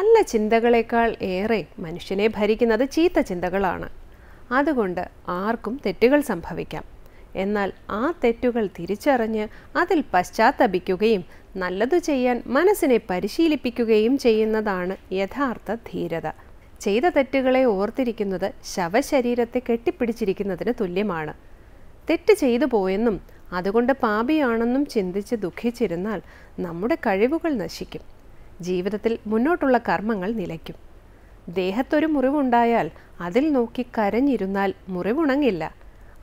നല്ല ചിന്തകളേക്കാൾ ഏറെ മനുഷ്യനെ ഭരിക്കുന്നത് ചീത്ത ചിന്തകളാണ്. അതുകൊണ്ട് ആർക്കും തെറ്റുകൾ സംഭവിക്കാം. എന്നാൽ ആ തെറ്റുകൾ തിരിച്ചറിഞ്ഞ് അതിൽ പശ്ചാത്തപിക്കുകയും നല്ലതു ചെയ്യാൻ മനസ്സിനെ പരിശീലിപ്പിക്കുകയും ചെയ്യുന്നതാണ് യഥാർത്ഥ ധീരത. ചെയ്ത തെറ്റുകളെ ഓർത്തിരിക്കുന്നത് ശവശരീരത്തെ കെട്ടിപ്പിടിച്ചിരിക്കുന്നതിന് തുല്യമാണ്. തെറ്റ് ചെയ്തു പോയെന്നും അതുകൊണ്ട് പാപിയാണെന്നും ചിന്തിച്ച് ദുഃഖിച്ചിരുന്നാൽ നമ്മുടെ കഴിവുകൾ നശിക്കും. ജീവിതത്തിൽ മുന്നോട്ടുള്ള കർമ്മങ്ങൾ നിലയ്ക്കും. ദേഹത്തൊരു മുറിവുണ്ടായാൽ അതിൽ നോക്കി കരഞ്ഞിരുന്നാൽ മുറിവുണങ്ങില്ല.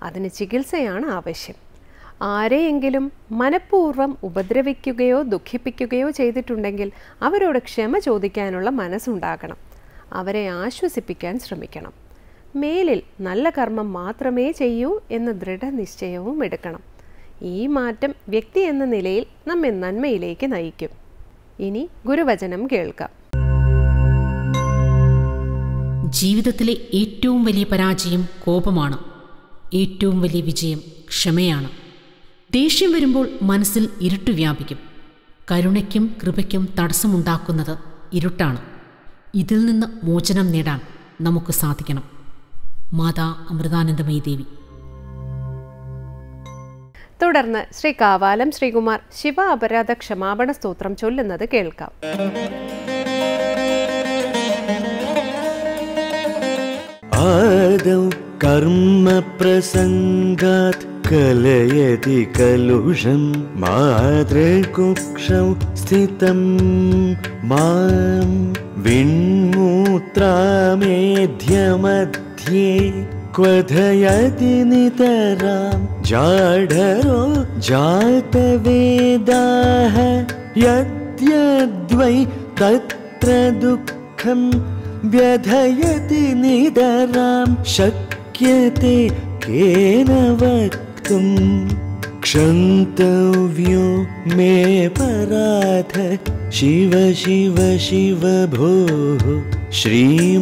അതിന് ചികിത്സയാണ് ആവശ്യം. ആരെയെങ്കിലും മനഃപൂർവ്വം ഉപദ്രവിക്കുകയോ ദുഃഖിപ്പിക്കുകയോ ചെയ്തിട്ടുണ്ടെങ്കിൽ അവരോട് ക്ഷമ ചോദിക്കാനുള്ള മനസ്സുണ്ടാകണം. അവരെ ആശ്വസിപ്പിക്കാൻ ശ്രമിക്കണം. മേലിൽ നല്ല കർമ്മം മാത്രമേ ചെയ്യൂ എന്ന ദൃഢനിശ്ചയവും എടുക്കണം. ഈ മാറ്റം വ്യക്തി എന്ന നിലയിൽ നമ്മെ നന്മയിലേക്ക് നയിക്കും. ഇനി ഗുരുവചനം കേൾക്കാം. ജീവിതത്തിലെ ഏറ്റവും വലിയ പരാജയം കോപമാണ്. ഏറ്റവും വലിയ വിജയം ക്ഷമയാണ്. ദേഷ്യം വരുമ്പോൾ മനസ്സിൽ ഇരുട്ട് വ്യാപിക്കും. കരുണയ്ക്കും കൃപയ്ക്കും തടസ്സമുണ്ടാക്കുന്നത് ഇരുട്ടാണ്. ഇതിൽ നിന്ന് മോചനം നേടാൻ നമുക്ക് സാധിക്കണം. മാതാ അമൃതാനന്ദമയി ദേവി. തുടർന്ന് ശ്രീ കാവാലം ശ്രീകുമാർ ശിവ അപരാധ ക്ഷമാപണ സ്തോത്രം ചൊല്ലുന്നത് കേൾക്കാം. ആദൗ കർമ്മ പ്രസംഗാത് കലയതി കലുഷം മാതൃകുക്ഷൗ സ്ഥിതം മാം വിൺമൂത്രാമേധ്യമധ്യേ ക്വഥയതി നിതരാം ജാഢരോ ജാതവേദാഃ യദ്യദ്വൈ തത്ര ദുഃഖം വ്യഥയതി നിതരാം ശക്യത്തെ കേന വക്തും क्षन्तव्यो मे पराध शिव शिव शिव भोः श्रीमहादेव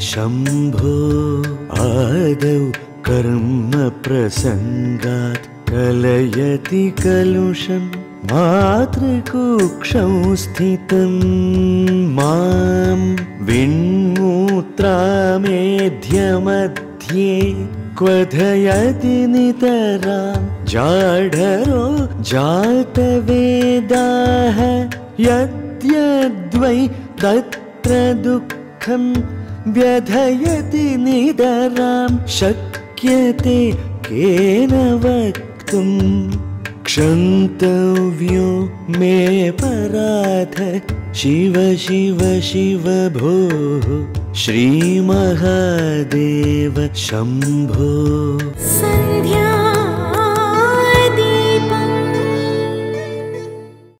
शम्भो आदौ कर्म प्रसङ्गात् कलयति कलुषं मातृकुक्षौ स्थितं मां विण्मूत्रामेध्यमध्ये क्वथयति नितरां जाढरो जातवेदाः यद्यद्वै तत्र दुःखं व्यथयति नितरां शक्यते केन वक्तुं क्षन्तव्यो मे पराध शिव शिव शिव भोः श्रीमहादेव शम्भो।